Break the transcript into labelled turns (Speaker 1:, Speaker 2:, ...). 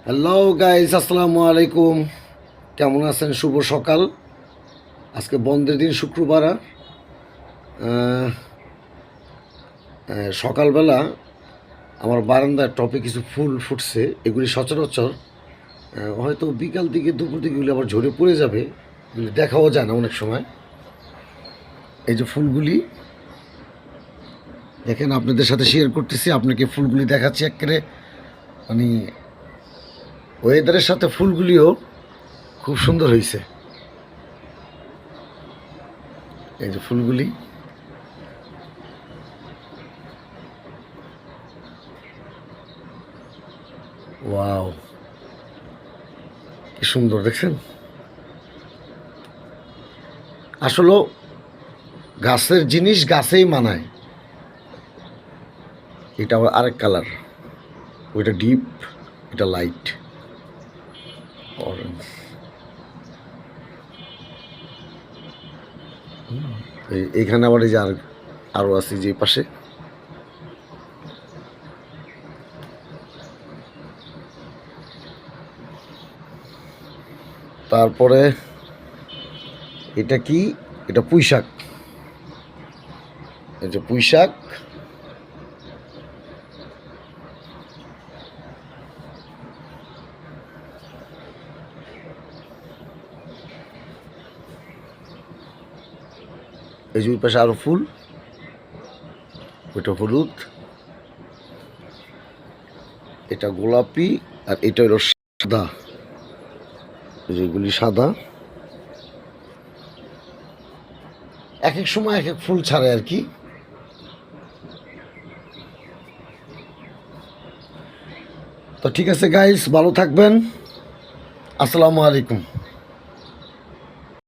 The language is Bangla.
Speaker 1: হ্যালো গাইস, আসসালামু আলাইকুম। কেমন আছেন? শুভ সকাল। আজকে বন্ধের দিন, শুক্রবার। আহ, সকালবেলা আমার বারান্দার টপে কিছু ফুল ফুটছে। এগুলি সচরাচর হয়তো বিকাল দিকে, দুপুর দিকে এগুলি আবার ঝরে পড়ে যাবে। এগুলি দেখাও যায় না অনেক সময়। এই যে ফুলগুলি দেখেন, আপনাদের সাথে শেয়ার করতেছি, আপনাকে ফুলগুলি দেখাচ্ছি। একেবারে মানে ওয়েদারের সাথে ফুলগুলিও খুব সুন্দর হয়েছে। এই যে ফুলগুলি, ওয়াও, কি সুন্দর দেখছেন। আসলে গাছের জিনিস গাছেই মানায়। এটা আবার আরেক কালার, ওইটা ডিপ, এটা লাইট অরেঞ্জ। এইখানে আবার এই যে আরও আছে যে পাশে। তারপরে এটা কি? এটা পুঁই শাক। এই যে পুঁই শাক, এই যে ওই পাশে আরো ফুল, ওইটা হলুদ, এটা গোলাপি, আর এটা হলো সাদা। যেগুলি সাদা, এক এক সময় এক এক ফুল ছাড়ে আর কি। তো ঠিক আছে গাইস, ভালো থাকবেন। আসসালামু আলাইকুম।